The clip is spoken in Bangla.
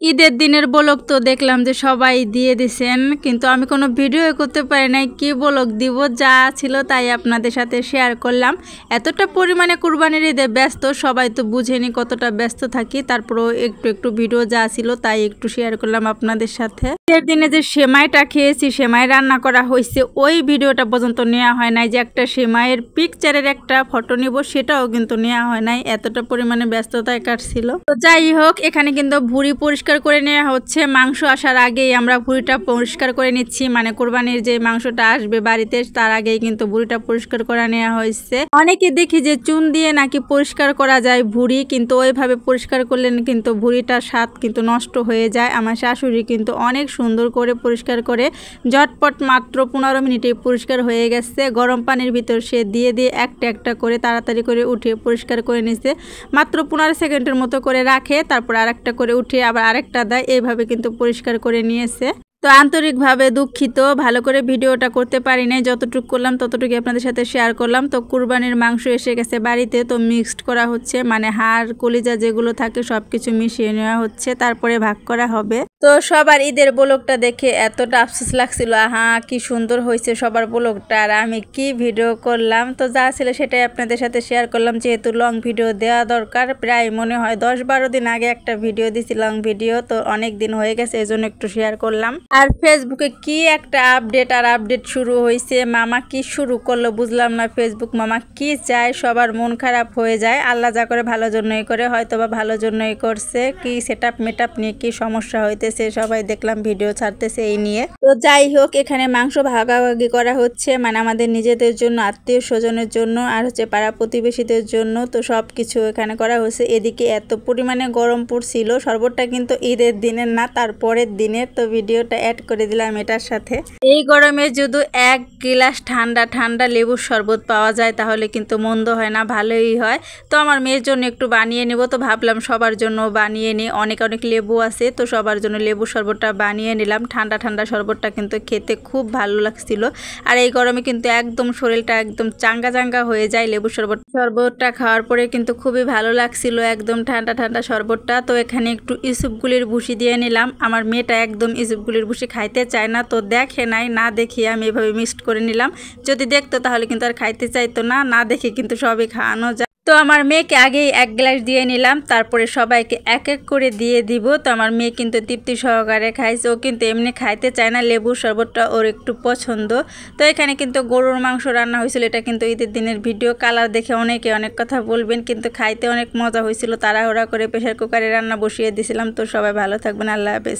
ঈদের দিনের ব্লগ তো দেখলাম যে সবাই দিয়ে দিছেন, কিন্তু আমি কোনো ভিডিও করতে পারি নাই। কি ব্লগ দিব, যা ছিল তাই আপনাদের সাথে শেয়ার করলাম। এতটা পরিমাণে কুরবানির ঈদে ব্যস্ত, সবাই তো বুঝেনি কতটা ব্যস্ত থাকি, তারপরেও একটু ভিডিও যা ছিল তাই একটু শেয়ার করলাম আপনাদের সাথে। ঈদের দিনে যে সেমাইটা খেয়েছি, সেমাই রান্না করা হয়েছে, ওই ভিডিওটা পর্যন্ত নেওয়া হয় নাই। যে একটা সেমাইয়ের পিকচারের একটা ফটো নিব, সেটাও কিন্তু নেওয়া হয় নাই, এতটা পরিমাণে ব্যস্ততায় কাটছিল। তো যাই হোক, এখানে কিন্তু ভুঁড়ি পরিষ্কার করে নেওয়া হচ্ছে। মাংস আসার আগেই আমরা ভুঁড়িটা পরিষ্কার করে নিচ্ছি, মানে কোরবানির যে মাংসটা আসবে বাড়িতে তার আগেই কিন্তু ভুঁড়িটা পরিষ্কার করে নেওয়া হয়েছে। অনেকে দেখি যে চুন দিয়ে নাকি পরিষ্কার করা যায় ভুঁড়ি, কিন্তু ওইভাবে পরিষ্কার করলে কিন্তু ভুঁড়িটার স্বাদ কিন্তু নষ্ট হয়ে যায়। আমার শাশুড়ি কিন্তু অনেক সুন্দর করে পরিষ্কার করে ঝটপট মাত্র 15 মিনিটেই পরিষ্কার হয়ে গেছে। গরম পানির ভিতর সে দিয়ে একটা একটা করে তাড়াতাড়ি করে উঠিয়ে পরিষ্কার করে নিছে। মাত্র 15 সেকেন্ডের মতো করে রাখে, তারপর আরেকটা করে উঠিয়ে আবার আরেকটা দেয়, এইভাবে কিন্তু পরিষ্কার করে নিয়েছে। তো আন্তরিকভাবে দুঃখিত, ভালো করে ভিডিওটা করতে পারি নাই, যতটুকু করলাম ততটুকু আপনাদের সাথে শেয়ার করলাম। তো কুরবানির মাংস এসে গেছে বাড়িতে, তো মিক্সড করা হচ্ছে, মানে হাড় কলিজা যেগুলো থাকে সব কিছু মিশিয়ে নেওয়া হচ্ছে, তারপরে ভাগ করা হবে। তো সবার ঈদের ব্লগটা দেখে এতটা আফসোস লাগছিল, আহা কি সুন্দর হয়েছে সবার ব্লগটা, আর আমি কি ভিডিও করলাম। তো যা ছিল সেটাই আপনাদের সাথে শেয়ার করলাম, যেহেতু লং ভিডিও দেওয়া দরকার। প্রায় মনে হয় 10-12 দিন আগে একটা ভিডিও দিছি, লং ভিডিও, তো অনেক দিন হয়ে গেছে, এজন্য একটু শেয়ার করলাম। আর ফেসবুকে কি একটা আপডেট শুরু হয়েছে, মামা কি শুরু করলো বুঝলাম না। ফেসবুক মামা কি চায়, সবার মন খারাপ হয়ে যায়। আল্লাহ যা করে ভালোর জন্যই করে, হয়তো বা ভালোর জন্যই করছে। কি সেটআপ মেটআপ নিয়ে কি সমস্যা হইতেছে, সবাই দেখলাম ভিডিও ছাড়তেছে এই নিয়ে। তো যাই হোক, এখানে মাংস ভাগাভাগি করা হচ্ছে, মানে আমাদের নিজেদের জন্য, আত্মীয় স্বজনের জন্য, আর হচ্ছে পাড়া প্রতিবেশীদের জন্য। তো সব কিছু এখানে করা হয়েছে। এদিকে এত পরিমাণে গরম পড়ছিল, শরবতটা কিন্তু ঈদের দিনের না, তারপরের দিনের। তো ভিডিওটা অ্যাড করে দিলাম এটার সাথে। এই গরমে যদি 1 গ্লাস ঠান্ডা ঠান্ডা লেবুর শরবত পাওয়া যায় তাহলে কিন্তু মন্দ হয় না, ভালোই হয়। তো আমার মেয়ের জন্য একটু বানিয়ে নেব, তো ভাবলাম সবার জন্য বানিয়ে নিই। অনেক লেবু আছে, তো সবার জন্য লেবুর শরবতটা বানিয়ে নিলাম। ঠান্ডা ঠান্ডা শরবতটা কিন্তু খেতে খুব ভালো লাগছিল, আর এই গরমে কিন্তু একদম শরীরটা একদম চাঙ্গা হয়ে যায় লেবুর শরবতটা খাওয়ার পরে কিন্তু খুবই ভালো লাগছিল, একদম ঠান্ডা ঠান্ডা শরবতটা। তো এখানে একটু ইসুপগুলির ভুসি দিয়ে নিলাম। আমার মেয়েটা একদম ইসুপগুলির ভুসি খাইতে চায় না, তো দেখে নাই, না দেখিয়ে আমি এভাবে মিক্সড করে নিলাম। যদি দেখতো তাহলে কিন্তু আর খাইতে চাইতো না, না দেখে কিন্তু সবই খাওয়ানো যায়। তো আমার মেয়েকে আগেই 1 গ্লাস দিয়ে নিলাম, তারপরে সবাইকে এক এক করে দিয়ে দিব। তো আমার মেয়ে কিন্তু তৃপ্তি সহকারে খাইছে, ও কিন্তু এমনি খাইতে চায় না, লেবুর শরবতটা ওর একটু পছন্দ। তো এখানে কিন্তু গরুর মাংস রান্না হয়েছিল, এটা কিন্তু ঈদের দিনের ভিডিও। কালার দেখে অনেকে অনেক কথা বলবেন, কিন্তু খাইতে অনেক মজা হয়েছিল। তাড়াহুড়া করে প্রেসার কুকারে রান্না বসিয়ে দিয়েছিলাম। তো সবাই ভালো থাকবেন, আল্লাহ হাফেজ।